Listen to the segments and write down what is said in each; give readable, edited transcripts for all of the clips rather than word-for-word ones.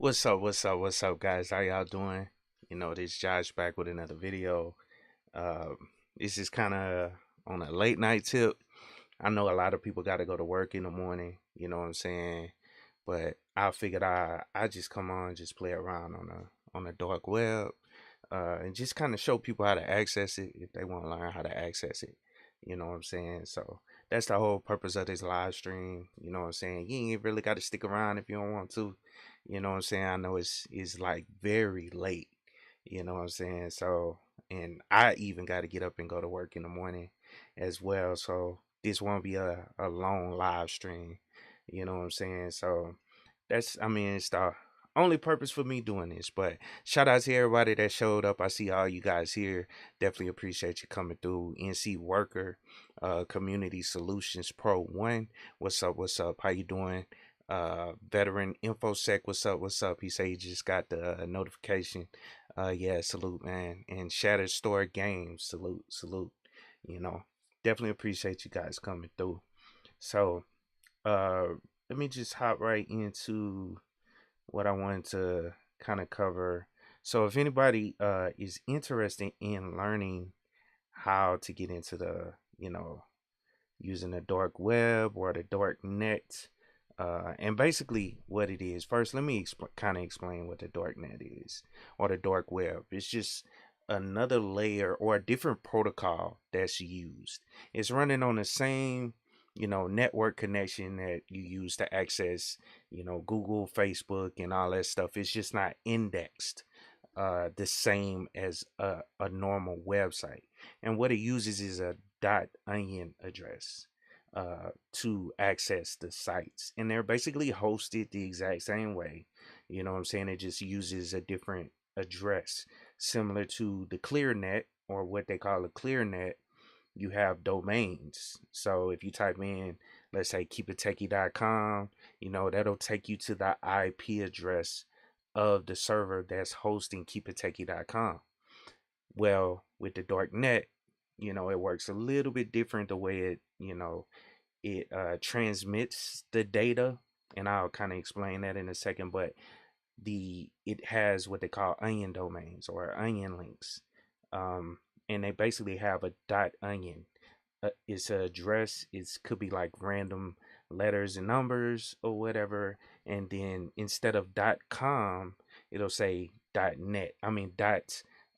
What's up? What's up, guys? How y'all doing? This Josh back with another video. Uh, this is kind of on a late night tip. I know a lot of people got to go to work in the morning. You know what I'm saying? But I figured I just come on, just play around on the dark web, and just kind of show people how to access it if they want to learn how to access it. You know what I'm saying? So that's the whole purpose of this live stream. You know what I'm saying? You ain't really got to stick around if you don't want to. You know what I'm saying? I know it's like very late. You know what I'm saying? So, and I even got to get up and go to work in the morning as well. So this won't be a long live stream. You know what I'm saying? So I mean, it's the only purpose for me doing this. But shout out to everybody that showed up. I see all you guys here. Definitely appreciate you coming through. NC Worker, Community Solutions Pro 1. What's up? What's up? How you doing? Veteran InfoSec, what's up? What's up? He said he just got the notification. Yeah, salute, man. And Shattered Store Games, salute, salute. You know, definitely appreciate you guys coming through. So, uh, let me just hop right into what I wanted to kind of cover. So, if anybody is interested in learning how to get into using the dark web or the dark net, and basically what it is. First, let me kind of explain what the dark net is or the dark web. It's just another layer or a different protocol that's used. It's running on the same, network connection that you use to access, Google, Facebook, and all that stuff. It's just not indexed the same as a normal website. And what it uses is a .onion address to access the sites, and they're basically hosted the exact same way. You know what I'm saying? It just uses a different address, similar to the ClearNet, or what they call a ClearNet. You have domains. So if you type in, let's say, KeepItTechie.com, that'll take you to the IP address of the server that's hosting KeepItTechie.com. Well, with the dark net, it works a little bit different the way it transmits the data, and I'll kind of explain that in a second. But it has what they call onion domains or onion links, and they basically have a .onion. It's an address. It could be like random letters and numbers or whatever, and then instead of .com, it'll say .net. I mean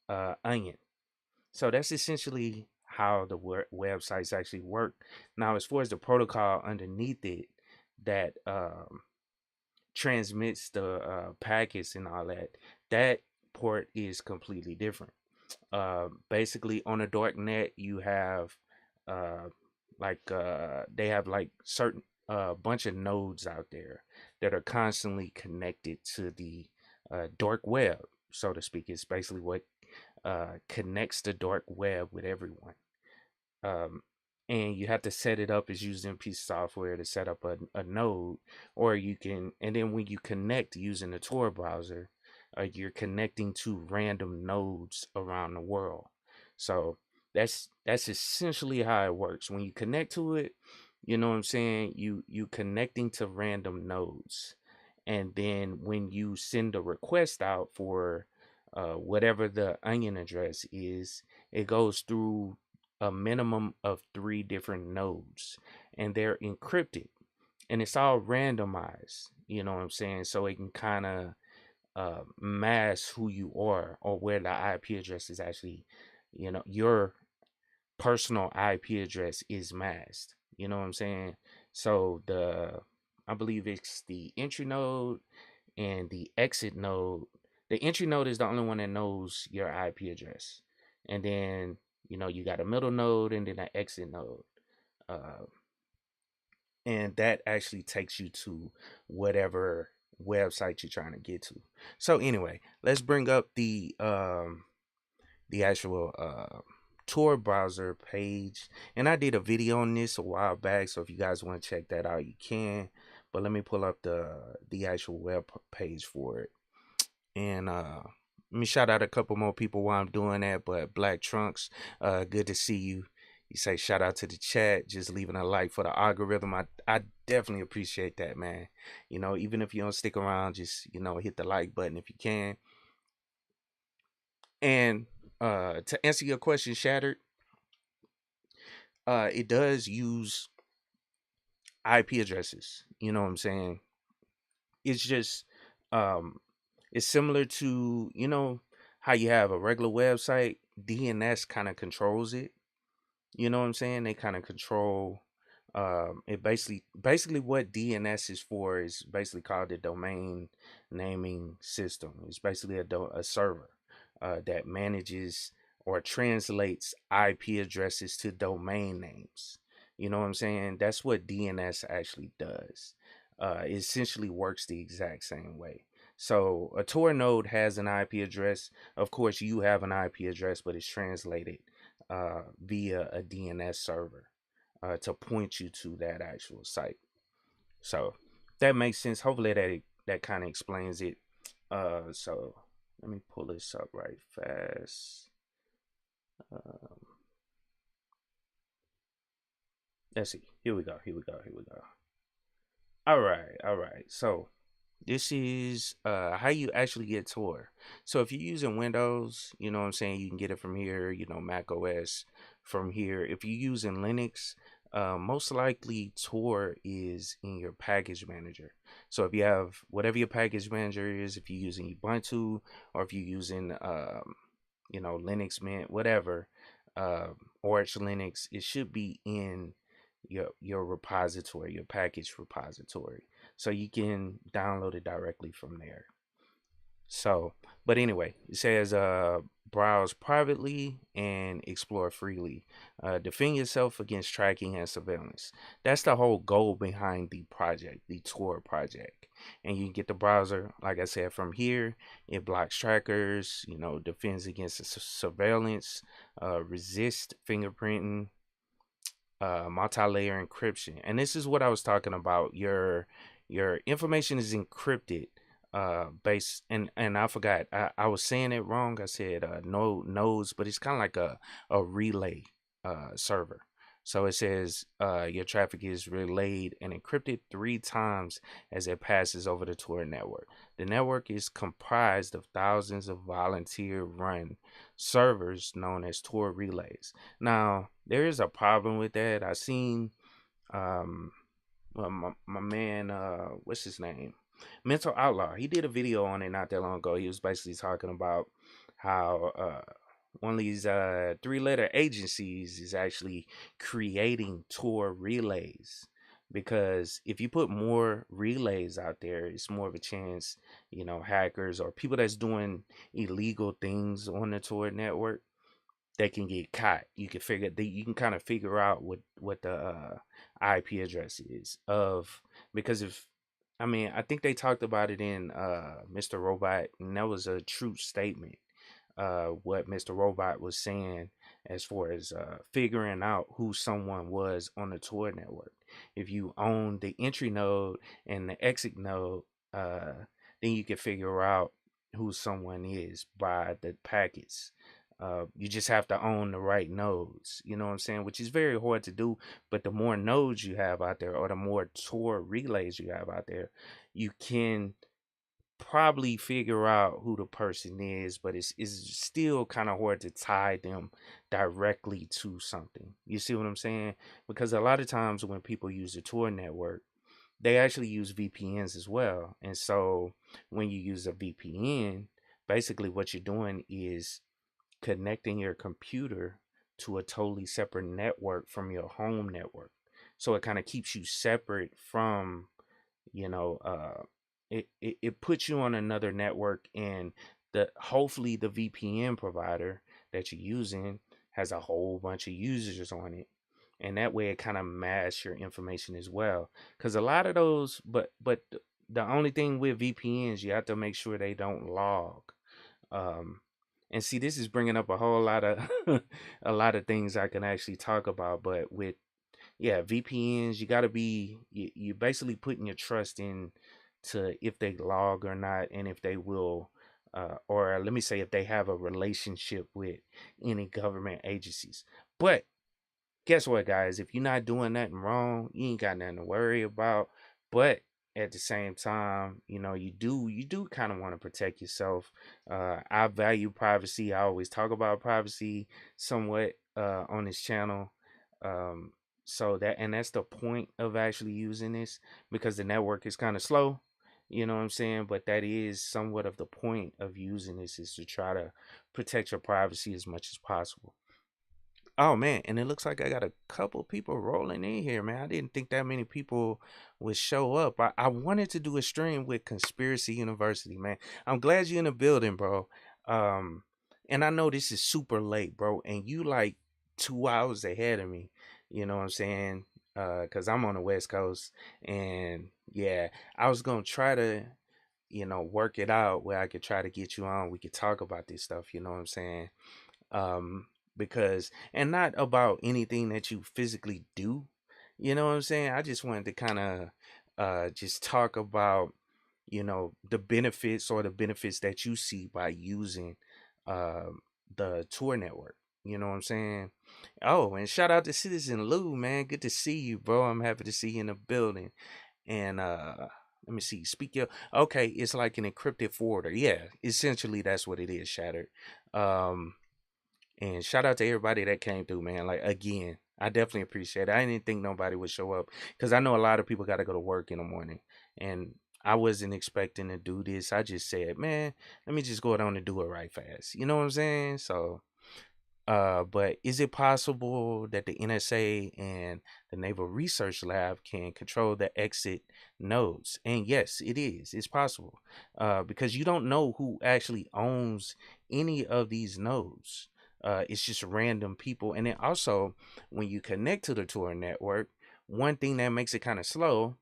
.onion. So that's essentially how the websites actually work. Now, as far as the protocol underneath it that transmits the packets and all that, that port is completely different. Basically, on a dark net, you have uh, they have like certain bunch of nodes out there that are constantly connected to the dark web, so to speak. It's basically what connects the dark web with everyone. Um, and you have to set it up as using a piece of software to set up a node, or you can, and then when you connect using the Tor browser, you're connecting to random nodes around the world. So that's essentially how it works. When you connect to it, you know what I'm saying? You connecting to random nodes. And then when you send a request out for whatever the onion address is, it goes through a minimum of 3 different nodes, and they're encrypted, and it's all randomized. You know what I'm saying? So it can kind of mask who you are, or where the IP address is actually, your personal IP address is masked. You know what I'm saying? So I believe it's the entry node and the exit node. The entry node is the only one that knows your IP address, and then you got a middle node and then an exit node, uh, and that actually takes you to whatever website you're trying to get to. So anyway, let's bring up the actual Tor browser page, and I did a video on this a while back, so if you guys want to check that out, you can. But let me pull up the actual web page for it, and let me shout out a couple more people while I'm doing that. But Black Trunks, good to see you. You say shout out to the chat, just leaving a like for the algorithm. I Definitely appreciate that, man. Even if you don't stick around, just hit the like button if you can. And to answer your question, Shattered, it does use IP addresses. You know what I'm saying? It's just um it's similar to, how you have a regular website. DNS kind of controls it. You know what I'm saying? They kind of control it. Basically what DNS is for is basically called the domain naming system. It's basically a server that manages or translates IP addresses to domain names. You know what I'm saying? That's what DNS actually does. It essentially works the exact same way. So a Tor node has an IP address. Of course, you have an IP address, but it's translated via a DNS server to point you to that actual site. So that makes sense. Hopefully that kind of explains it. So let me pull this up right fast. Um, let's see. Here we go. All right, all right. So this is how you actually get Tor. So if you're using Windows, you know what I'm saying, you can get it from here, Mac OS from here. If you're using Linux, most likely Tor is in your package manager. So if you have whatever your package manager is, if you're using Ubuntu or if you're using Linux Mint, whatever, Arch Linux, it should be in your repository, your package repository, so you can download it directly from there. So, but anyway, it says browse privately and explore freely. Defend yourself against tracking and surveillance. That's the whole goal behind the project, the Tor project. And you can get the browser, like I said, from here. It blocks trackers, defends against surveillance, resist fingerprinting, multi-layer encryption. And this is what I was talking about. Your information is encrypted base, and I forgot, I was saying it wrong. I said nodes, but it's kind of like a relay server. So it says your traffic is relayed and encrypted 3 times as it passes over the Tor network. The network is comprised of thousands of volunteer run servers known as Tor relays. Now, there is a problem with that. I seen well, my man, what's his name? Mental Outlaw. He did a video on it not that long ago. He was basically talking about how one of these 3-letter agencies is actually creating Tor relays. Because if you put more relays out there, it's more of a chance, hackers or people that's doing illegal things on the Tor network, they can get caught. You can kind of figure out what the IP address is of, because if I mean, I think they talked about it in Mr. Robot, and that was a true statement. What Mr. Robot was saying as far as figuring out who someone was on the Tor network. If you own the entry node and the exit node, then you can figure out who someone is by the packets. You just have to own the right nodes, you know what I'm saying? Which is very hard to do, but the more nodes you have out there, or the more Tor relays you have out there, you can probably figure out who the person is, but it's still kind of hard to tie them directly to something. You see what I'm saying? Because a lot of times when people use the Tor network, they actually use VPNs as well. And so when you use a VPN, basically what you're doing is connecting your computer to a totally separate network from your home network. So it kind of keeps you separate from, you know, it puts you on another network, and hopefully the VPN provider that you're using has a whole bunch of users on it. And that way it kind of masks your information as well. Because a lot of those, but the only thing with VPNs, you have to make sure they don't log. Um, and see, this is bringing up a whole lot of a lot of things I can actually talk about. But with VPNs, you got to be you basically putting your trust in to if they log or not, and if they will, or let me say, if they have a relationship with any government agencies. But guess what, guys? If you're not doing nothing wrong, you ain't got nothing to worry about. But at the same time, you do kind of want to protect yourself. I value privacy. I always talk about privacy somewhat on this channel. Um, that's the point of actually using this, because the network is kind of slow. You know what I'm saying? But that is somewhat of the point of using this, is to try to protect your privacy as much as possible. Oh man, and it looks like I got a couple people rolling in here, man. I didn't think that many people would show up. I wanted to do a stream with Conspiracy University, man. I'm glad you're in the building, bro. Um, and I know this is super late, bro, and you like 2 hours ahead of me. You know what I'm saying? Cause I'm on the West Coast, and yeah, I was gonna try to, work it out where I could try to get you on. We could talk about this stuff. You know what I'm saying? um because, and not about anything that you physically do, you know what I'm saying. I just wanted to kind of just talk about, the benefits, or the benefits that you see by using um the tour network, you know what I'm saying. Oh, and shout out to Citizen Lou, man, good to see you, bro. I'm happy to see you in the building. And let me see, speak your, okay, it's like an encrypted forwarder. Yeah, essentially that's what it is, Shattered. um and shout out to everybody that came through, man. Like, again, I definitely appreciate it. I didn't think nobody would show up, because I know a lot of people got to go to work in the morning, and I wasn't expecting to do this. I just said, man, let me just go down and do it right fast. You know what I'm saying? So but is it possible that the NSA and the Naval Research Lab can control the exit nodes? And yes, it is. It's possible, because you don't know who actually owns any of these nodes. It's just random people. And then also, when you connect to the Tor network, one thing that makes it kind of slow,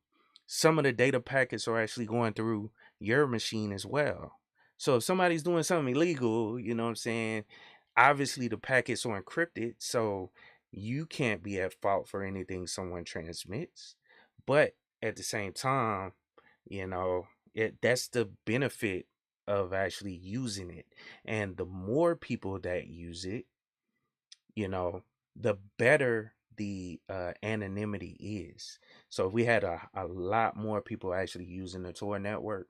some of the data packets are actually going through your machine as well. So if somebody's doing something illegal, you know what I'm saying, obviously the packets are encrypted, so you can't be at fault for anything someone transmits. But at the same time, that's the benefit of actually using it. And the more people that use it, you know, the better the anonymity is. So if we had a lot more people actually using the Tor network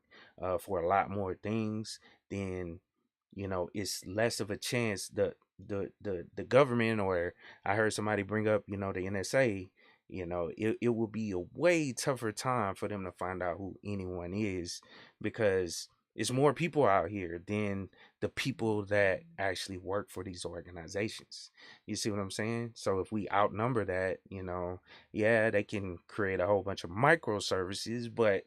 for a lot more things, then it's less of a chance the government, or I heard somebody bring up, the NSA, it will be a way tougher time for them to find out who anyone is, because it's more people out here than the people that actually work for these organizations. You see what I'm saying? So if we outnumber that, yeah, they can create a whole bunch of microservices, but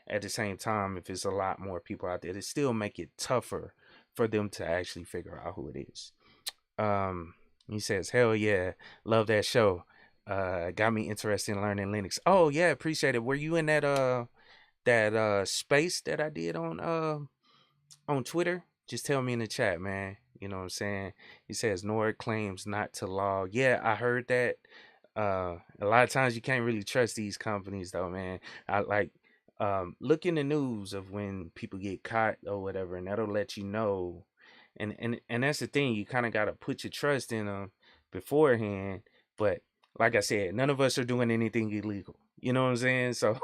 at the same time, if it's a lot more people out there, it still make it tougher for them to actually figure out who it is. Um, he says, "Hell yeah, love that show. Got me interested in learning Linux." Oh yeah, appreciate it. Were you in that space that I did on Twitter? Just tell me in the chat, man. You know what I'm saying? He says Nord claims not to log. Yeah, I heard that. A lot of times you can't really trust these companies though, man. I like look in the news of when people get caught or whatever, and that'll let you know. And that's the thing, you kind of got to put your trust in them beforehand. But like I said, none of us are doing anything illegal. You know what I'm saying? So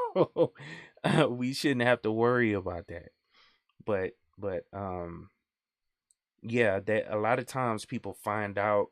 we shouldn't have to worry about that. But yeah, that a lot of times people find out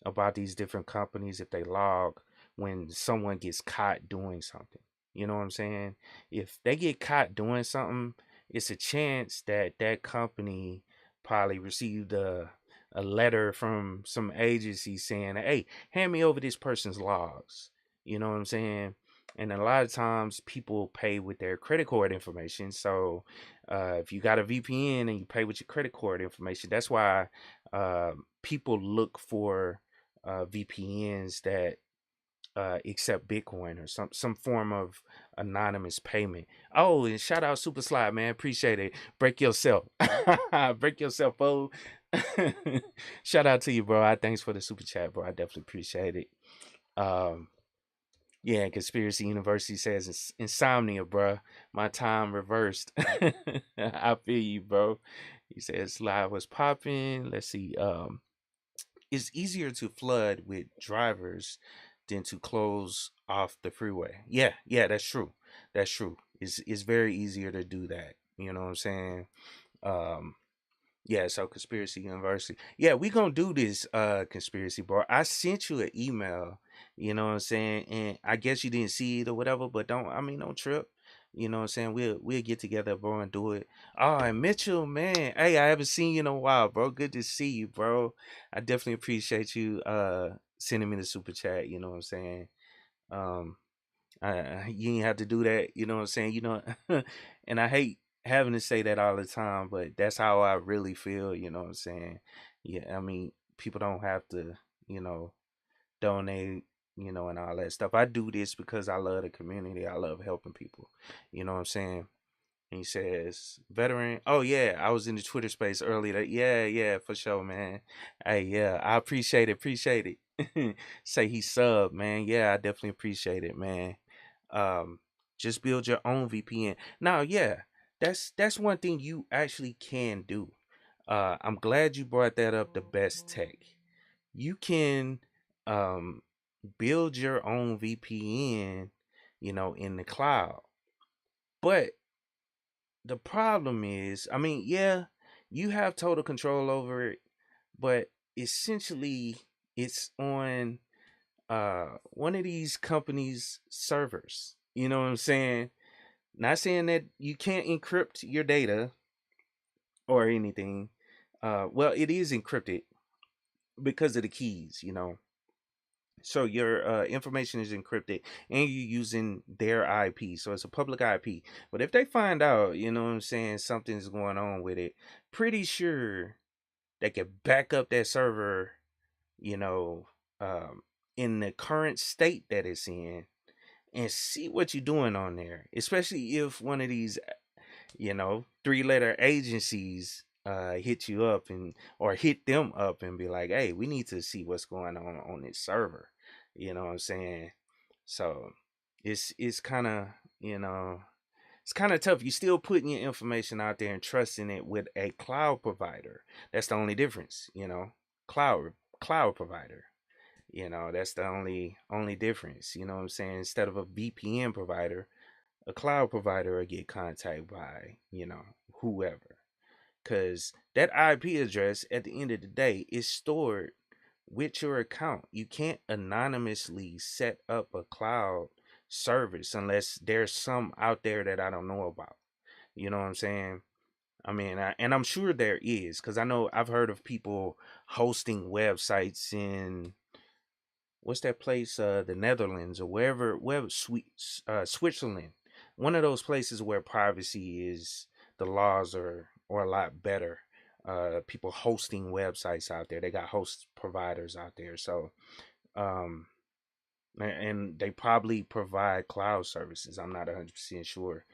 about these different companies if they log when someone gets caught doing something. You know what I'm saying? If they get caught doing something, it's a chance that that company probably received a letter from some agency saying, "Hey, hand me over this person's logs." You know what I'm saying? And a lot of times people pay with their credit card information. So if you got a VPN and you pay with your credit card information, that's why people look for VPNs that accept Bitcoin or some form of anonymous payment. Oh, and shout out Super Slide, man. Appreciate it. Break yourself. Break yourself, fool. Shout out to you, bro. Thanks for the super chat, bro. I definitely appreciate it. Um, yeah, Conspiracy University says insomnia, bro. My time reversed. I feel you, bro. He says live was popping. Let's see. It's easier to flood with drivers than to close off the freeway. Yeah, that's true. That's true. It's very easier to do that. You know what I'm saying? Um, yeah, so Conspiracy University. Yeah, we gonna do this conspiracy, bro. I sent you an email, you know what I'm saying? And I guess you didn't see it or whatever, but don't trip. You know what I'm saying? We'll get together, bro, and do it. Oh, and Mitchell, man. Hey, I haven't seen you in a while, bro. Good to see you, bro. I definitely appreciate you sending me the super chat, you know what I'm saying? Um you ain't have to do that, you know what I'm saying? And I hate having to say that all the time, but that's how I really feel, you know what I'm saying? Yeah, I mean, people don't have to, you know, donate, and all that stuff. I do this because I love the community. I love helping people. You know what I'm saying? And he says, veteran. Oh yeah, I was in the Twitter space earlier. Yeah, for sure, man. Hey, yeah, I appreciate it. Appreciate it. Say he sub, man. Yeah, I definitely appreciate it, man. Um, just build your own VPN. Now, yeah, that's one thing you actually can do. I'm glad you brought that up. The best tech. You can um build your own VPN, in the cloud. But the problem is, I mean, yeah, you have total control over it, but essentially it's on one of these companies' servers. You know what I'm saying? Not saying that you can't encrypt your data or anything. Well, it is encrypted because of the keys. So your information is encrypted and you're using their IP. So it's a public IP. But if they find out, you know what I'm saying, something's going on with it, pretty sure they could back up that server, you know, um, in the current state that it's in and see what you're doing on there. Especially if one of these, three-letter agencies hit you up and or hit them up and be like, hey, we need to see what's going on this server. You know what I'm saying? So it's kind of, it's kind of tough. You're still putting your information out there and trusting it with a cloud provider. That's the only difference. Cloud provider. That's the only difference. You know what I'm saying? Instead of a VPN provider, a cloud provider will get contacted by, whoever. Because that IP address at the end of the day is stored with your account. You can't anonymously set up a cloud service unless there's some out there that I don't know about. You know what I'm saying? I mean, and I'm sure there is, because I know I've heard of people hosting websites in what's that place, the Netherlands or wherever Switzerland, one of those places where privacy is, the laws are a lot better. People hosting websites out there, they got host providers out there. So um and they probably provide cloud services. I'm not 100% sure.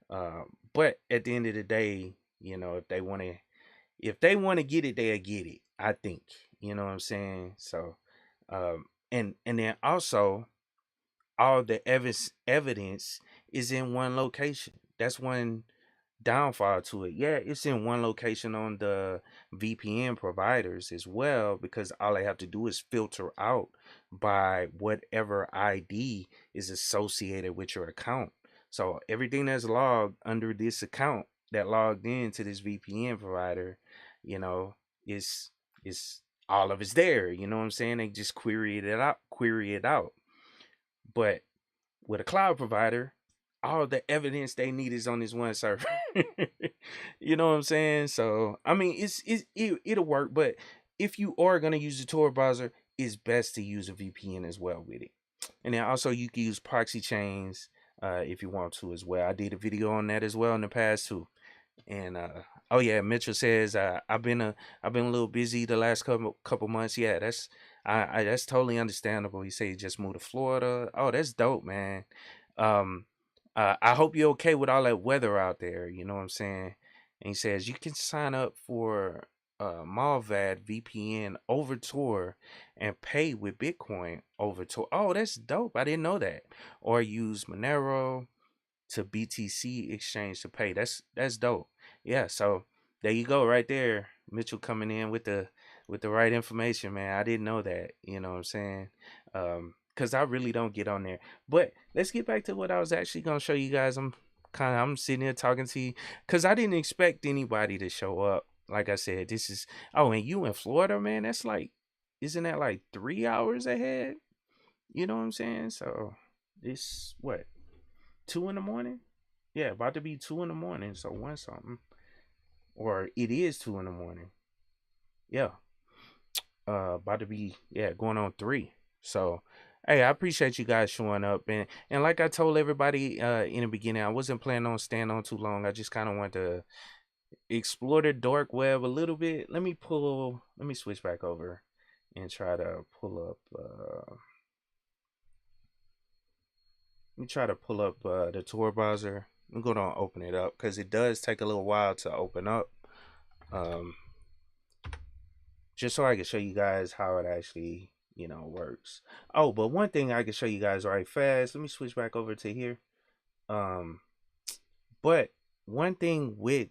But at the end of the day, if they want to get it, they'll get it, I think. You know what I'm saying? So and then also all the evidence is in one location. That's one downfall to it. Yeah, it's in one location on the VPN providers as well, because all they have to do is filter out by whatever ID is associated with your account. So everything that's logged under this account that logged into this VPN provider, you know, is all of it's there. You know what I'm saying? They just query it out. But with a cloud provider, all the evidence they need is on this one server. You know what I'm saying? So I mean, it'll work, but if you are gonna use the Tor browser, it's best to use a VPN as well with it. And then also you can use proxy chains if you want to as well. I did a video on that as well in the past too. And oh yeah, Mitchell says I've been a little busy the last couple months. Yeah, that's totally understandable. He said he just moved to Florida. Oh, that's dope, man. Um, I hope you're okay with all that weather out there. You know what I'm saying? And he says you can sign up for Malvad VPN over Tor and pay with Bitcoin over Tor. Oh, that's dope. I didn't know that. Or use Monero to BTC exchange to pay. That's dope. Yeah, so there you go right there. Mitchell coming in with the right information, man. I didn't know that, you know what I'm saying? because I really don't get on there. But let's get back to what I was actually gonna show you guys. I'm sitting here talking to you because I didn't expect anybody to show up. Like I said, this is and you in Florida, man. That's like, isn't that like 3 hours ahead? You know what I'm saying? So this what 2 in the morning? Yeah, about to be 2 in the morning. So one something, or it is 2 in the morning. Yeah, about to be going on three. So hey, I appreciate you guys showing up, and like I told everybody in the beginning, I wasn't planning on staying on too long. I just kind of wanted to explore the dark web a little bit. Let me switch back over and try to pull up the Tor browser. I'm gonna open it up because it does take a little while to open up. Um, just so I can show you guys how it actually, works. Oh, but one thing I can show you guys right fast. Let me switch back over to here. Um, but one thing with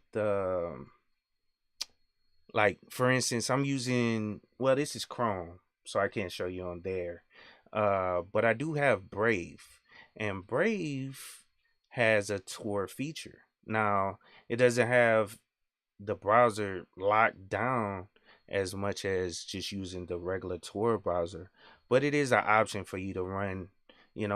like for instance, I'm using, well, this is Chrome, so I can't show you on there. But I do have Brave, and Brave has a Tor feature. Now, it doesn't have the browser locked down as much as just using the regular Tor browser, but it is an option for you to run,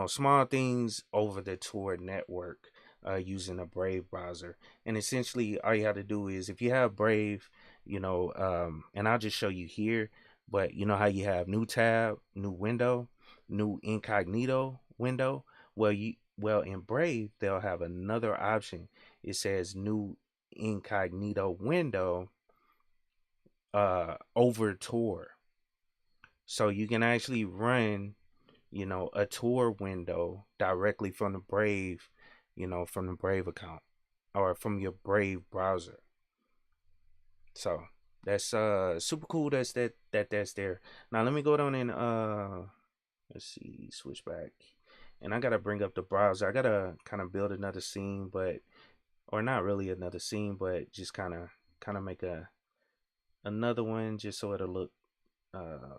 small things over the Tor network using a Brave browser. And essentially, all you have to do is, if you have Brave, and I'll just show you here, but you know how you have new tab, new window, new incognito window. Well, in Brave they'll have another option. It says new incognito window over Tor, so you can actually run a Tor window directly from the Brave, from the Brave account or from your Brave browser. So that's super cool. That's there. Now let me go down and let's see, switch back, and I gotta bring up the browser. I gotta kind of build another scene, but or not really another scene, but just kind of make another one just so it'll look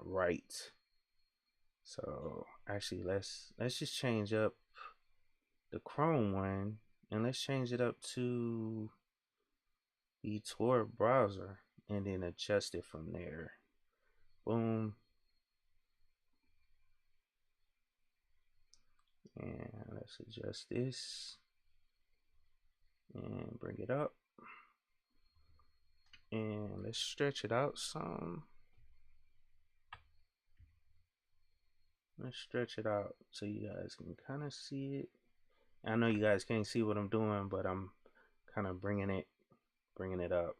right. So actually, let's just change up the Chrome one, and let's change it up to the Tor browser, and then adjust it from there. Boom. And let's adjust this and bring it up, and let's stretch it out some. Let's stretch it out so you guys can kind of see it. I know you guys can't see what I'm doing, but I'm kind of bringing it up.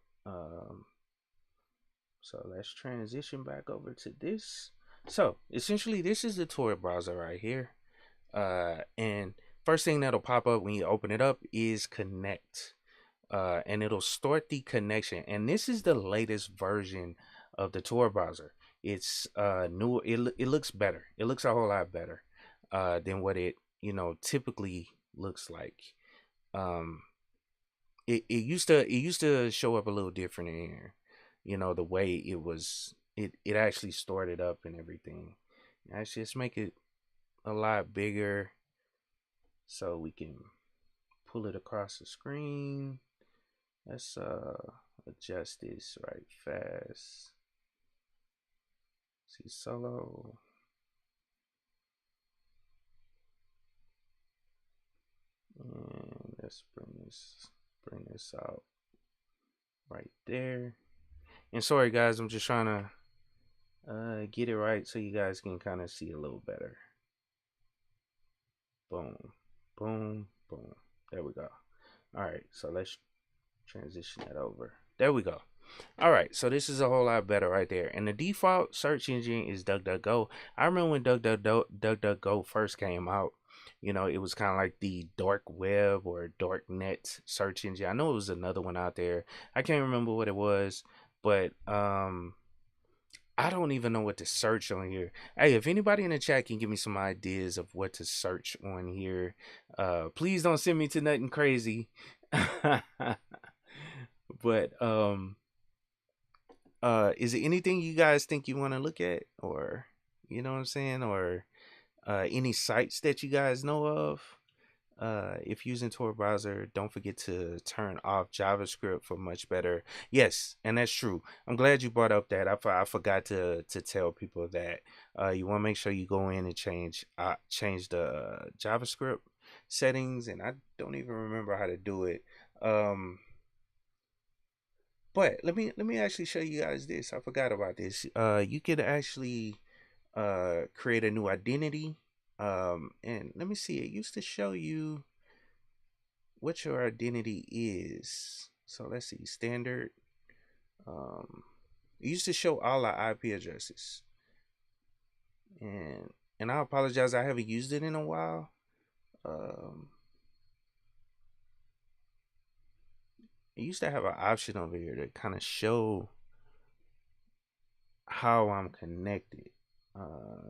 So let's transition back over to this. So essentially, this is the Tor browser right here. And first thing that'll pop up when you open it up is connect. And it'll start the connection. And this is the latest version of the Tor browser. It's new. It looks better. It looks a whole lot better than what it typically looks like. It used to show up a little different in here. The way it actually started up and everything. Actually, let's make it a lot bigger so we can pull it across the screen. Let's adjust this right fast. See solo. And let's bring this out right there. And sorry guys, I'm just trying to get it right so you guys can kind of see a little better. Boom, boom, boom. There we go. All right, so let's transition that over. There we go. All right, so this is a whole lot better right there. And the default search engine is DuckDuckGo. I remember when DuckDuckGo first came out. It was kind of like the dark web or dark net search engine. I know it was another one out there. I can't remember what it was, but I don't even know what to search on here. Hey, if anybody in the chat can give me some ideas of what to search on here, please don't send me to nothing crazy. But is it anything you guys think you want to look at, or you know what I'm saying, or Any sites that you guys know of, if using Tor browser, don't forget to turn off JavaScript for much better. Yes, and that's true. I'm glad you brought up that. I forgot to tell people that you want to make sure you go in and change the JavaScript settings, and I don't even remember how to do it. But let me actually show you guys this. I forgot about this. You can actually create a new identity. And let me see. It used to show you what your identity is. So let's see. Standard. Um, it used to show all our IP addresses. And I apologize. I haven't used it in a while. It used to have an option over here to kind of show how I'm connected.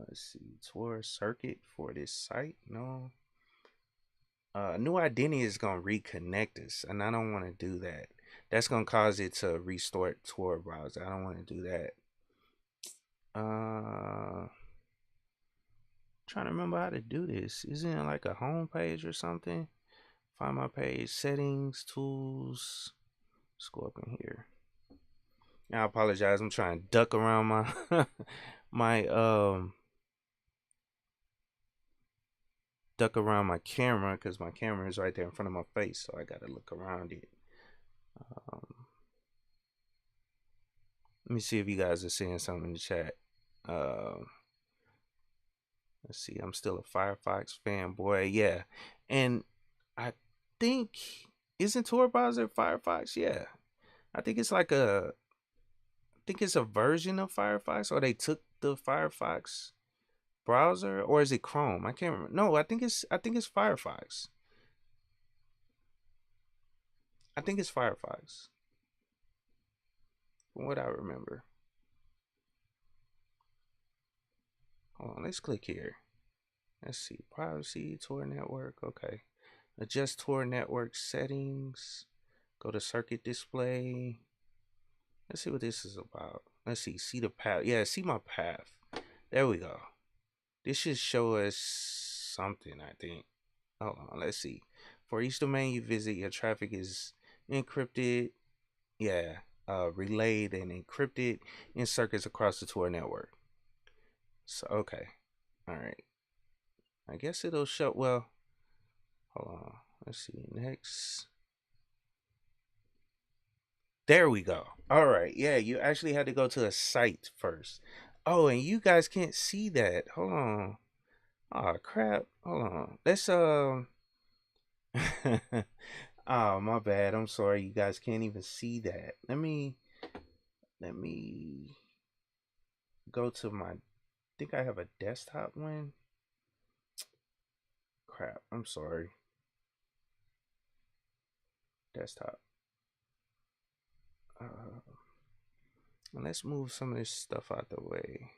Let's see, Tor circuit for this site. No. New identity is gonna reconnect us, and I don't want to do that. That's gonna cause it to restart Tor browser. I don't want to do that. Trying to remember how to do this. Isn't it like a home page or something? Find my page, settings, tools. Let's go up in here. I apologize. I'm trying to duck around my my camera because my camera is right there in front of my face, so I gotta look around it. Let me see if you guys are seeing something in the chat. Let's see. I'm still a Firefox fanboy. Yeah, and I think isn't Tor browser Firefox? Yeah, I think it's like a version of Firefox, or they took the Firefox browser, or is it Chrome? I can't remember. No, I think it's Firefox. I think it's Firefox, from what I remember. Hold on, let's click here. Let's see, privacy, Tor network. Okay, adjust Tor network settings. Go to circuit display. Let's see what this is about. Let's see the path. Yeah, see my path. There we go. This should show us something, I think. Hold on, let's see. For each domain you visit, your traffic is encrypted. Yeah, relayed and encrypted in circuits across the Tor network. So, okay. All right. I guess it'll show, well, hold on. Let's see, next. There we go. All right. Yeah, you actually had to go to a site first. Oh, and you guys can't see that. Hold on. Oh, crap. Hold on. Let's, oh, my bad. I'm sorry. You guys can't even see that. Let me go to my, I think I have a desktop one. Crap. I'm sorry. Desktop. Let's move some of this stuff out the way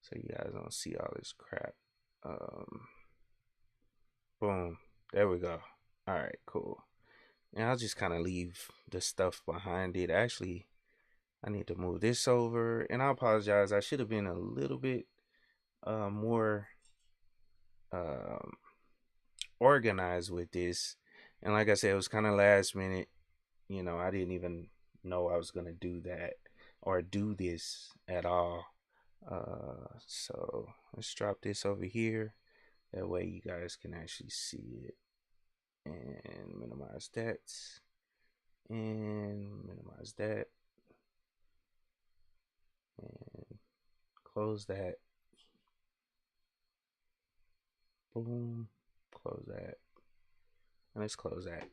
so you guys don't see all this crap. Boom. There we go. All right, cool. And I'll just kind of leave the stuff behind it. Actually, I need to move this over, and I apologize. I should have been a little bit more organized with this. And like I said, it was kind of last minute. You know, I didn't even know I was gonna do that or do this at all. So let's drop this over here. That way you guys can actually see it. And minimize that. And minimize that. And close that. Boom. Close that. And let's close that.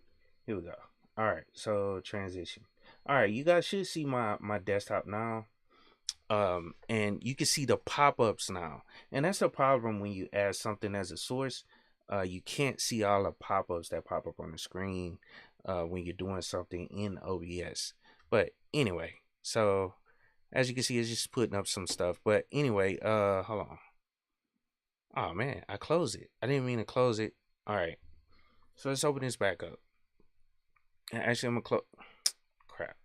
Here we go. All right, so transition. All right, you guys should see my desktop now. And you can see the pop-ups now. And that's the problem when you add something as a source. You can't see all the pop-ups that pop up on the screen when you're doing something in OBS. But anyway, so as you can see, it's just putting up some stuff. But anyway, hold on. Oh man, I closed it. I didn't mean to close it. All right, so let's open this back up. And actually, I'm gonna close. Crap.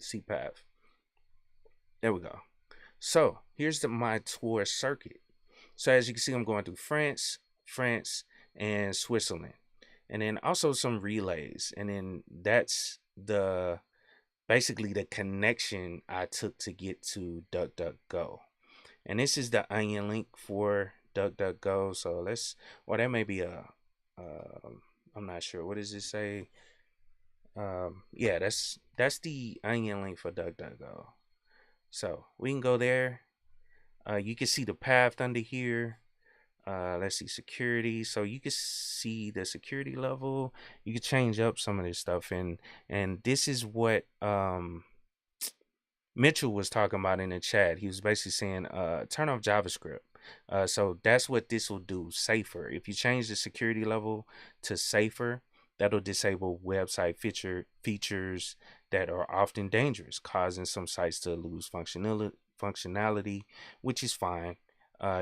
CPAP. There we go. So here's my Tor circuit. So as you can see, I'm going through France, and Switzerland, and then also some relays, and then that's the basically the connection I took to get to DuckDuckGo. And this is the onion link for DuckDuckGo. So or that may be I'm not sure. What does it say? Yeah, that's the onion link for DuckDuckGo. So we can go there. You can see the path under here. Let's see security. So you can see the security level. You can change up some of this stuff, and this is what Mitchell was talking about in the chat. He was basically saying, turn off JavaScript. So that's what this will do. Safer. If you change the security level to safer, that'll disable website features that are often dangerous, causing some sites to lose functionality, which is fine.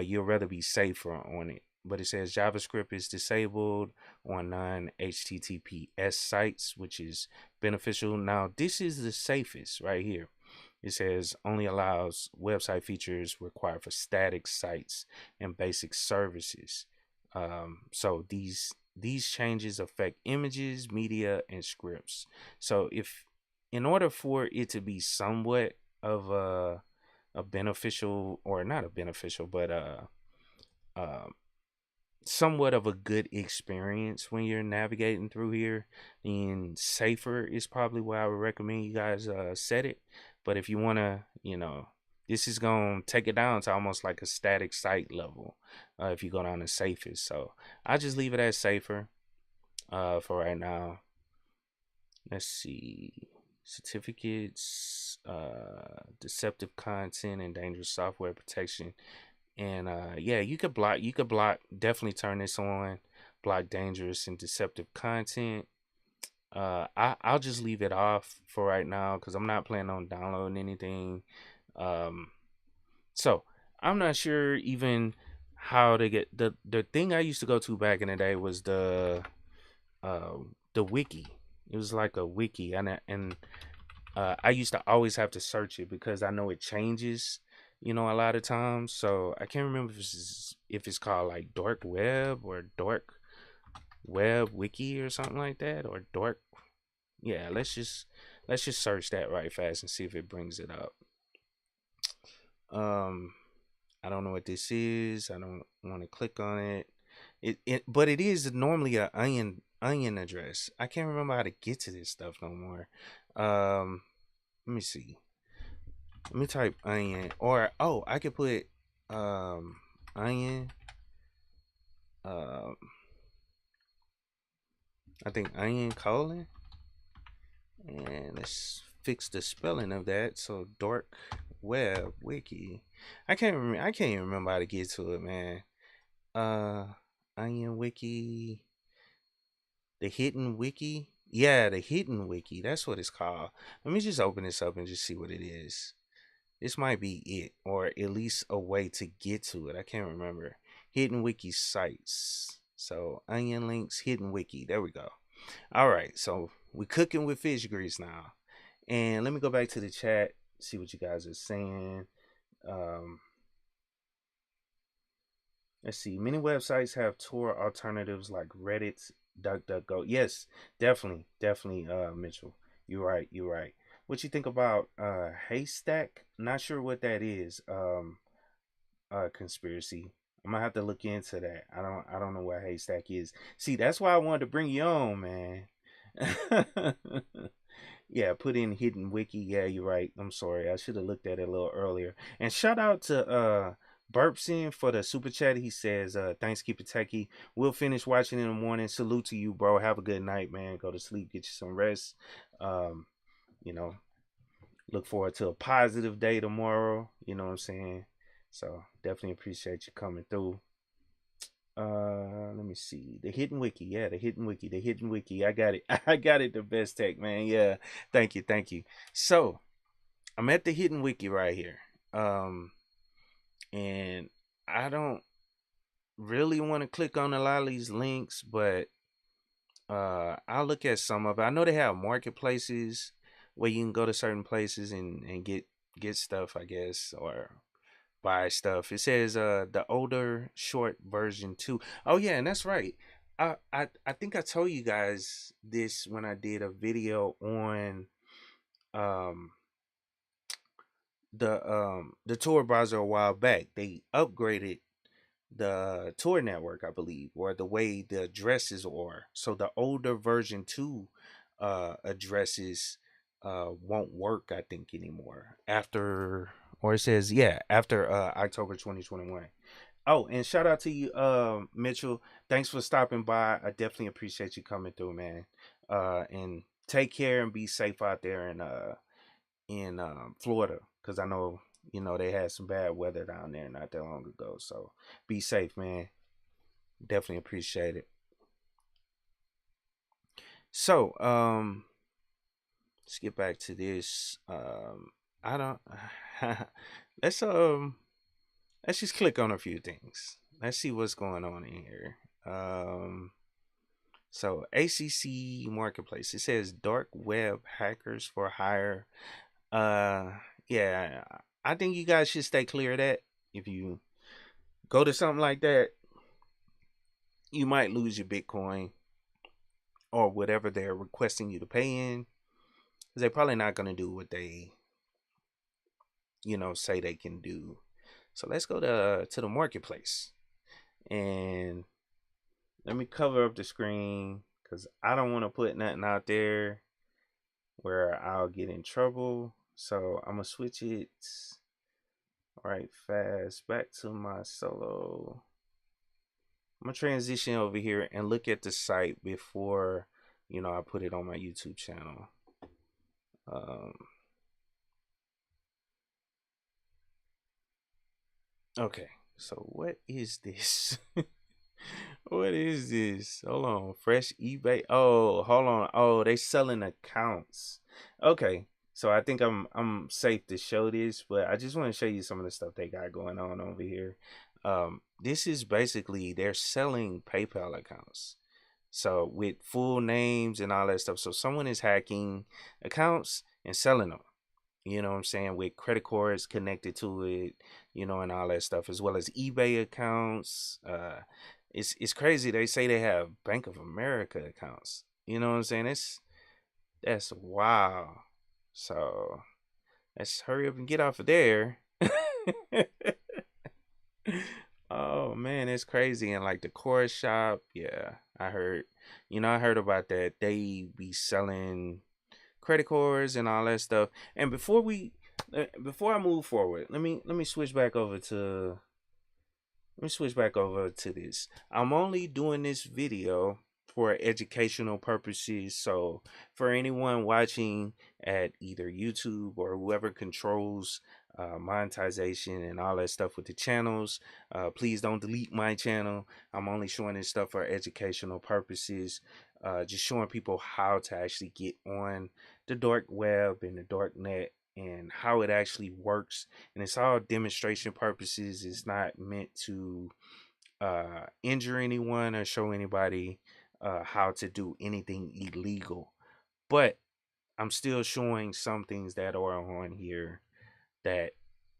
You'll rather be safer on it. But it says JavaScript is disabled on non-HTTPS sites, which is beneficial. Now, this is the safest right here. It says only allows website features required for static sites and basic services. So these changes affect images, media, and scripts. So if in order for it to be somewhat of a beneficial, or not a beneficial, but uh, somewhat of a good experience when you're navigating through here, and safer is probably where I would recommend you guys set it. But if you want to, this is going to take it down to almost like a static site level if you go down to safest. So I just leave it as safer for right now. Let's see. Certificates, deceptive content, and dangerous software protection. And yeah, you could block, definitely turn this on, block dangerous and deceptive content. I'll just leave it off for right now because I'm not planning on downloading anything. So I'm not sure even how to get the thing I used to go to back in the day was the wiki. It was like a wiki, and I used to always have to search it because I know it changes, a lot of times. So I can't remember if it's called like dark web or dark web wiki or something like that, or dark. Yeah, let's just search that right fast and see if it brings it up. I don't know what this is. I don't want to click on it. But it is normally a onion address. I can't remember how to get to this stuff no more. Let me see. Let me type onion, or I could put onion. I think onion colon, and let's fix the spelling of that. So dark web wiki. I can't even remember how to get to it, man. Onion wiki. The hidden wiki. Yeah, the hidden wiki. That's what it's called. Let me just open this up and just see what it is. This might be it, or at least a way to get to it. I can't remember. Hidden wiki sites. So onion links, hidden wiki. There we go. All right, so we're cooking with fish grease now. And let me go back to the chat, see what you guys are saying. Let's see. Many websites have Tor alternatives like Reddit, DuckDuckGo. Yes, definitely, Mitchell. You're right. What you think about Haystack? Not sure what that is. Conspiracy. I'm gonna have to look into that. I don't know what Haystack is. See, that's why I wanted to bring you on, man. Yeah, put in hidden wiki. Yeah, you're right. I'm sorry. I should have looked at it a little earlier. And shout out to Burpsin for the super chat. He says, thanks, KeepItTechie. We'll finish watching in the morning. Salute to you, bro. Have a good night, man. Go to sleep, get you some rest. You know, look forward to a positive day tomorrow. You know what I'm saying? So definitely appreciate you coming through. Let me see. The hidden wiki. Yeah, the hidden wiki. I got it. I got it. The best tech, man. Yeah. Thank you. So I'm at the hidden wiki right here. And I don't really want to click on a lot of these links, but I'll look at some of it. I know they have marketplaces where you can go to certain places and get stuff, I guess, or buy stuff. It says the older short version too. Oh yeah, and that's right. I think I told you guys this when I did a video on um the Tor browser a while back. They upgraded the Tor network, I believe, or the way the addresses are. So the older version 2 addresses won't work, I think, anymore after, or it says, yeah, after October 2021. Oh, and shout out to you, Mitchell. Thanks for stopping by. I definitely appreciate you coming through, man. And take care and be safe out there in Florida, because I know, you know, they had some bad weather down there not that long ago. So be safe, man. Definitely appreciate it. So let's get back to this. I don't let's let's just click on a few things. Let's see what's going on in here. So ACC Marketplace. It says dark web hackers for hire. Uh, yeah, I think you guys should stay clear of that. If you go to something like that, you might lose your Bitcoin or whatever they're requesting you to pay in. 'Cause they're probably not going to do what they, you know, say they can do. So let's go to the marketplace, and let me cover up the screen because I don't want to put nothing out there where I'll get in trouble. So I'm gonna switch it right fast back to my solo. I'm gonna transition over here and look at the site before, you know, I put it on my YouTube channel. Okay, so what is this? What is this? Hold on. Fresh eBay. Oh, hold on. Oh, they selling accounts. Okay. So I think I'm safe to show this, but I just want to show you some of the stuff they got going on over here. This is basically they're selling PayPal accounts. So with full names and all that stuff. So someone is hacking accounts and selling them. You know what I'm saying? With credit cards connected to it, you know, and all that stuff, as well as eBay accounts. It's crazy. They say they have Bank of America accounts. You know what I'm saying? That's wow. So let's hurry up and get off of there. Oh man, it's crazy. And like the core shop, yeah, I heard. You know, I heard about that. They be selling credit cards and all that stuff. And before I move forward, let me switch back over to this. I'm only doing this video for educational purposes. So for anyone watching at either YouTube or whoever controls monetization and all that stuff with the channels, please don't delete my channel. I'm only showing this stuff for educational purposes. Just showing people how to actually get on the dark web and the dark net and how it actually works. And it's all demonstration purposes. It's not meant to injure anyone or show anybody how to do anything illegal. But I'm still showing some things that are on here that,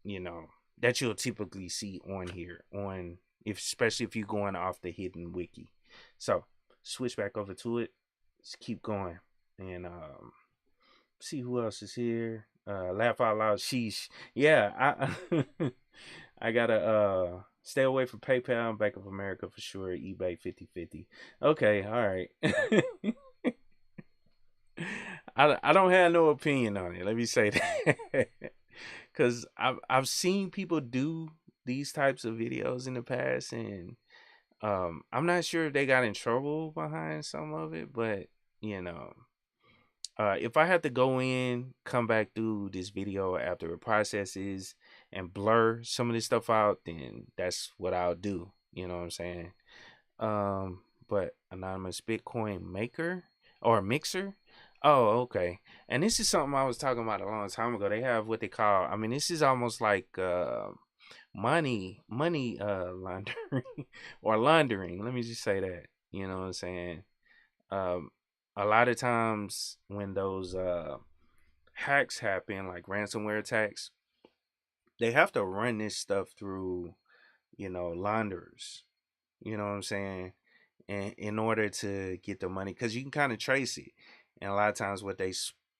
you know, that you'll typically see on here, on, if especially if you're going off the hidden wiki. So switch back over to it. Let's keep going and see who else is here. Laugh out loud. Sheesh. Yeah, I I gotta stay away from PayPal and Bank of America for sure. eBay 50/50. Okay, all right. I don't have no opinion on it. Let me say that. Cause I've seen people do these types of videos in the past, and I'm not sure if they got in trouble behind some of it, but you know, if I had to go in, come back through this video after it processes and blur some of this stuff out, then that's what I'll do. You know what I'm saying? But anonymous Bitcoin maker or mixer. Oh, okay. And this is something I was talking about a long time ago. They have what they call, I mean, this is almost like money laundering or laundering. Let me just say that. You know what I'm saying? Um a lot of times when those hacks happen, like ransomware attacks, they have to run this stuff through, launderers. You know what I'm saying? And in order to get the money, because you can kind of trace it. And a lot of times, what they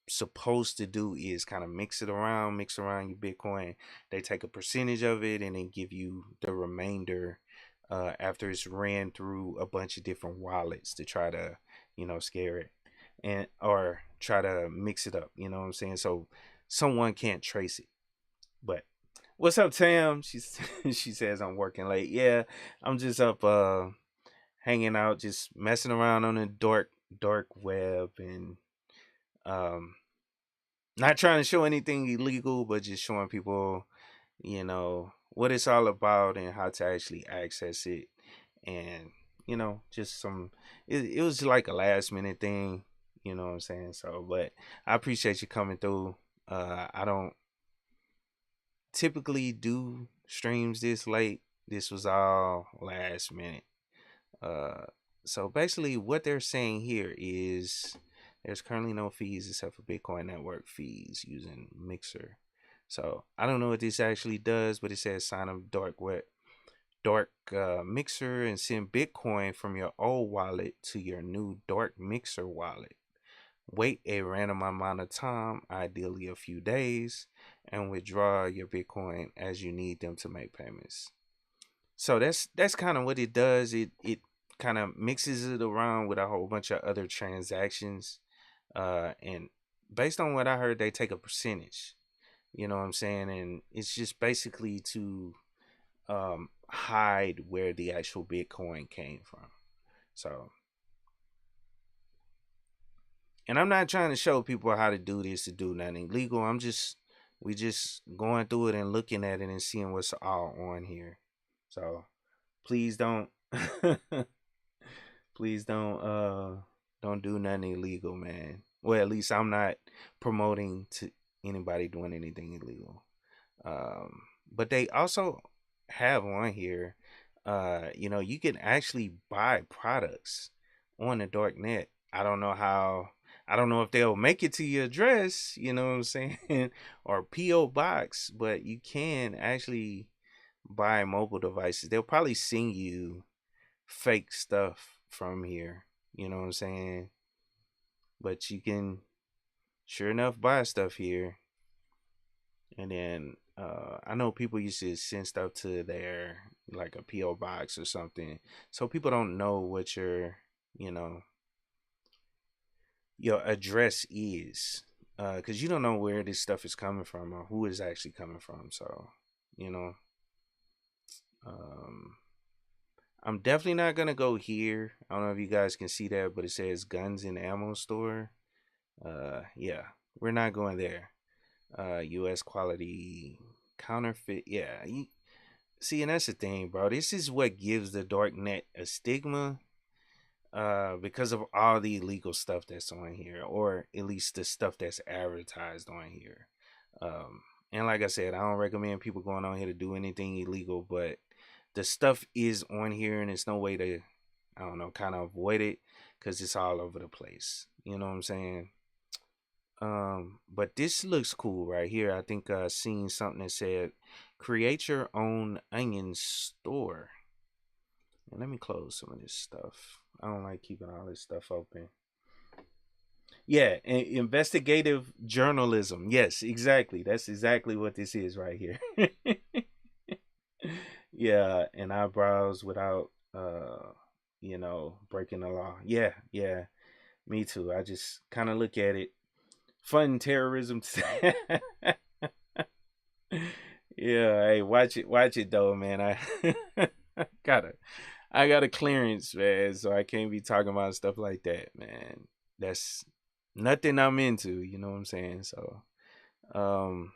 supposed to do is kind of mix around your Bitcoin. They take a percentage of it and then give you the remainder after it's ran through a bunch of different wallets to try to, scare it and or try to mix it up. You know what I'm saying? So someone can't trace it. But what's up, Tam? She says I'm working late. Yeah, I'm just up hanging out, just messing around on the dark web, and um not trying to show anything illegal, but just showing people, what it's all about and how to actually access it. And, just it was like a last minute thing, you know what I'm saying? So, but I appreciate you coming through. I don't typically do streams this late. This was all last minute. Uh, so basically, what they're saying here is there's currently no fees except for Bitcoin network fees using Mixer. So I don't know what this actually does, but it says sign up dark Mixer and send Bitcoin from your old wallet to your new dark Mixer wallet. Wait a random amount of time, ideally a few days, and withdraw your Bitcoin as you need them to make payments. So that's kind of what it does. It kind of mixes it around with a whole bunch of other transactions. And based on what I heard, they take a percentage. You know what I'm saying? And it's just basically to hide where the actual Bitcoin came from. So, and I'm not trying to show people how to do this to do nothing illegal. We just going through it and looking at it and seeing what's all on here. So please don't please don't do nothing illegal, man. Well, at least I'm not promoting to anybody doing anything illegal. But they also have on here, you can actually buy products on the dark net. I don't know if they'll make it to your address, you know what I'm saying, or PO box, but you can actually buy mobile devices. They'll probably send you fake stuff from here, you know what I'm saying? But you can sure enough buy stuff here. And then I know people used to send stuff to their like a PO box or something, so people don't know what you know your address is, because you don't know where this stuff is coming from or who is actually coming from. So, you know, um, I'm definitely not gonna go here. I don't know if you guys can see that, but it says guns and ammo store. Yeah, we're not going there. U.S. quality counterfeit. Yeah, see, and that's the thing, bro. This is what gives the dark net a stigma. Because of all the illegal stuff that's on here, or at least the stuff that's advertised on here. And like I said, I don't recommend people going on here to do anything illegal, but the stuff is on here, and there's no way to, I don't know, kind of avoid it because it's all over the place. You know what I'm saying? But this looks cool right here. I think I seen something that said, create your own onion store. And let me close some of this stuff. I don't like keeping all this stuff open. Yeah, investigative journalism. Yes, exactly. That's exactly what this is right here. Yeah, and I browse without breaking the law. Yeah, yeah. Me too. I just kind of look at it. Fun terrorism. Yeah, hey, watch it though, man. Gotta I got a clearance, man, so I can't be talking about stuff like that, man. That's nothing I'm into, you know what I'm saying? So, um,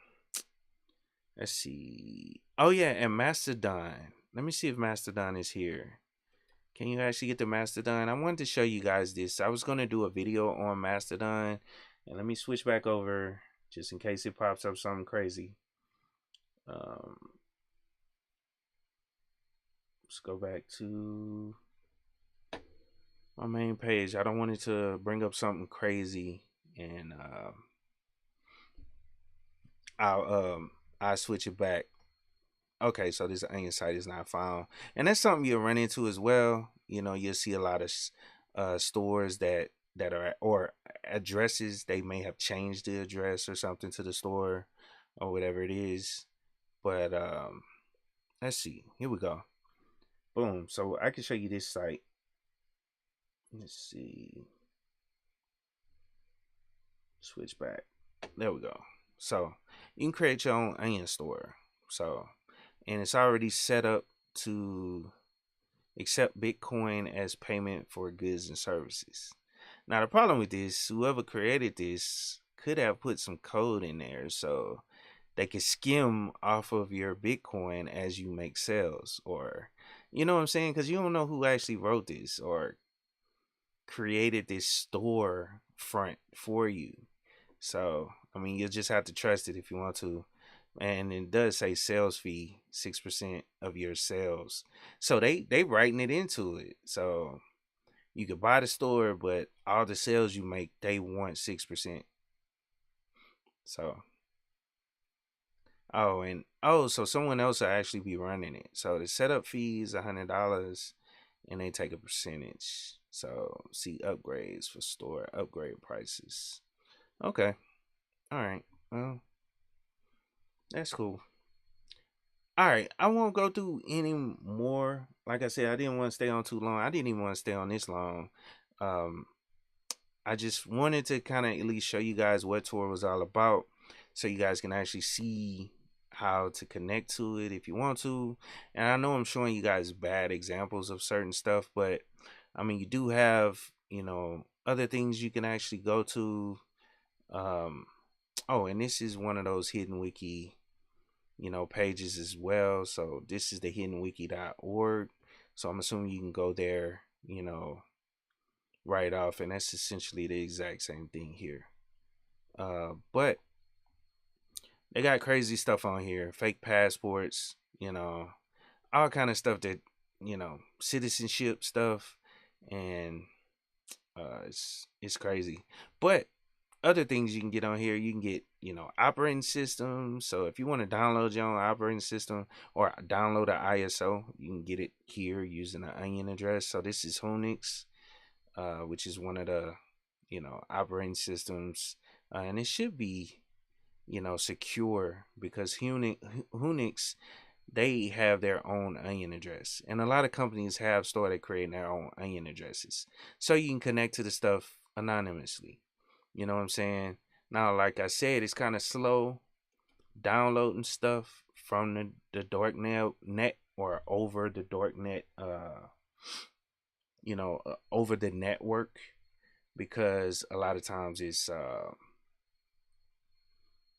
let's see. Oh yeah, and Mastodon. Let me see if Mastodon is here. Can you actually get the Mastodon? I wanted to show you guys this. I was gonna do a video on Mastodon, and let me switch back over just in case it pops up something crazy. Let's go back to my main page. I don't want it to bring up something crazy, and I'll switch it back. Okay, so this onion site is not found, and that's something you'll run into as well. You know, you'll see a lot of stores that are, or addresses, they may have changed the address or something to the store or whatever it is. But let's see. Here we go. Boom. So I can show you this site. Let's see. Switch back. There we go. So you can create your own onion store. So, and it's already set up to accept Bitcoin as payment for goods and services. Now the problem with this, whoever created this could have put some code in there so they could skim off of your Bitcoin as you make sales, or you know what I'm saying? Because you don't know who actually wrote this or created this store front for you. So I mean, you'll just have to trust it if you want to. And it does say sales fee 6% of your sales. So they writing it into it. So you could buy the store, but all the sales you make, they want 6%. So so someone else will actually be running it. So the setup fee is $100, and they take a percentage. So see upgrades for store upgrade prices. Okay, all right. Well, that's cool. All right, I won't go through any more. Like I said, I didn't want to stay on too long. I didn't even want to stay on this long. Um, I just wanted to kind of at least show you guys what Tor was all about, so you guys can actually see how to connect to it if you want to. And I know I'm showing you guys bad examples of certain stuff, but I mean, you do have, you know, other things you can actually go to. Um, oh, and this is one of those hidden wiki, you know, pages as well. So this is the hiddenwiki.org. So I'm assuming you can go there, you know, right off, and that's essentially the exact same thing here. But they got crazy stuff on here, fake passports, you know, all kind of stuff that, you know, citizenship stuff, and it's crazy. But other things you can get on here, you can get, you know, operating systems. So if you want to download your own operating system or download an ISO, you can get it here using an onion address. So this is Unix, which is one of the, you know, operating systems, and it should be, you know, secure, because Unix, they have their own onion address, and a lot of companies have started creating their own onion addresses, so you can connect to the stuff anonymously. You know what I'm saying? Now, like I said, it's kind of slow downloading stuff from the dark net or over the dark net, you know, over the network, because a lot of times it's,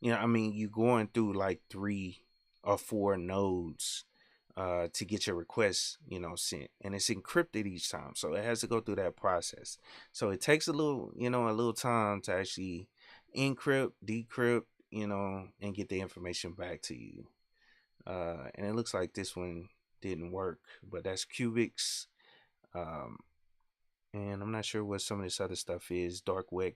you know, I mean, you going through like 3 or 4 nodes to get your request, you know, sent, and it's encrypted each time, so it has to go through that process. So it takes a little, you know, a little time to actually encrypt, decrypt, you know, and get the information back to you. And it looks like this one didn't work, but that's Cubics. Um, and I'm not sure what some of this other stuff is. Dark web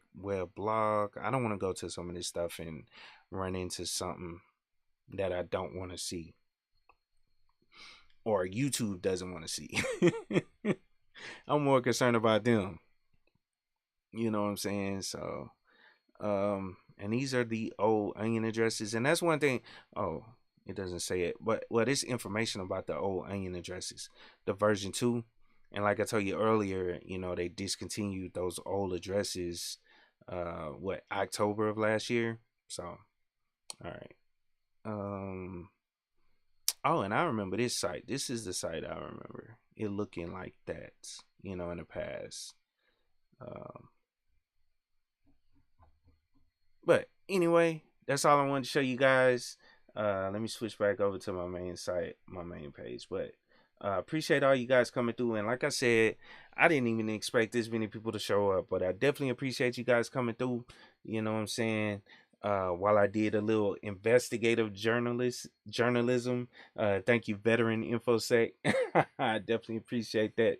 blog. I don't want to go to some of this stuff and run into something that I don't want to see, or YouTube doesn't want to see. I'm more concerned about them. You know what I'm saying? So, and these are the old onion addresses, and that's one thing. Oh, it doesn't say it, but well, this information about the old onion addresses, the version 2, and like I told you earlier, you know, they discontinued those old addresses. What, October of last year? So, all right. Um. Oh, and I remember this site. This is the site I remember it looking like that, you know, in the past. Um, but anyway, that's all I wanted to show you guys. Let me switch back over to my main site, my main page. But appreciate all you guys coming through. And like I said, I didn't even expect this many people to show up, but I definitely appreciate you guys coming through. You know what I'm saying? While I did a little investigative journalism, thank you, veteran infosec. I definitely appreciate that,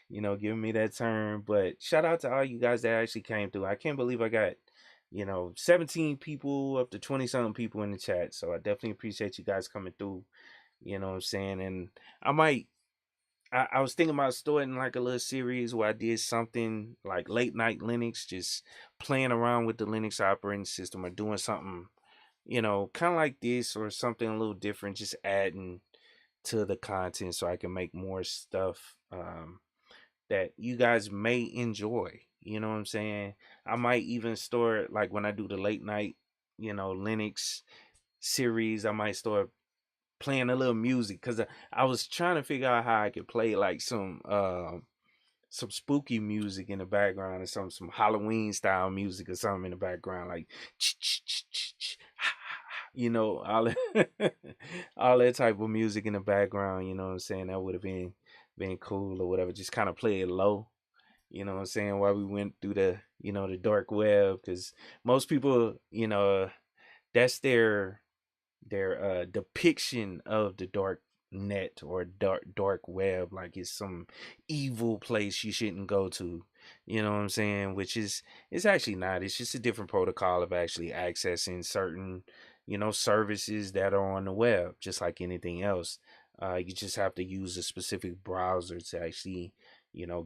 you know, giving me that term. But shout out to all you guys that actually came through. I can't believe I got, you know, 17 people up to 20 something people in the chat. So I definitely appreciate you guys coming through. You know what I'm saying? And I might I was thinking about starting like a little series where I did something like late night Linux, just playing around with the Linux operating system or doing something, kind of like this or something a little different, just adding to the content so I can make more stuff that you guys may enjoy. You know what I'm saying? I might even store like when I do the late night, Linux series, I might start playing a little music because I was trying to figure out how I could play like some spooky music in the background or some Halloween style music or something in the background like all that, all that type of music in the background. You know what I'm saying? That would have been cool or whatever. Just kind of play it low. You know what I'm saying? While we went through the dark web, because most people, that's their depiction of the dark net or dark web, like it's some evil place you shouldn't go to. You know what I'm saying? Which is, it's actually not. It's just a different protocol of actually accessing certain services that are on the web, just like anything else. You just have to use a specific browser to actually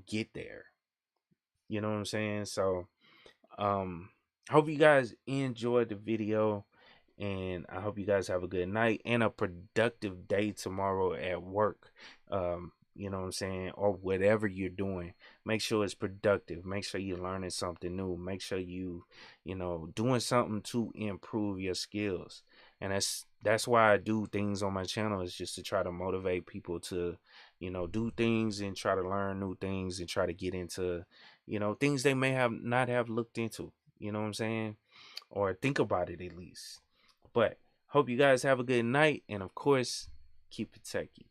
get there. You know what I'm saying? So um, hope you guys enjoyed the video, and I hope you guys have a good night and a productive day tomorrow at work. You know what I'm saying? Or whatever you're doing. Make sure it's productive. Make sure you're learning something new. Make sure doing something to improve your skills. And that's why I do things on my channel, is just to try to motivate people to, do things and try to learn new things and try to get into, things they may have not have looked into. You know what I'm saying? Or think about it at least. But hope you guys have a good night, and of course, keep it techie.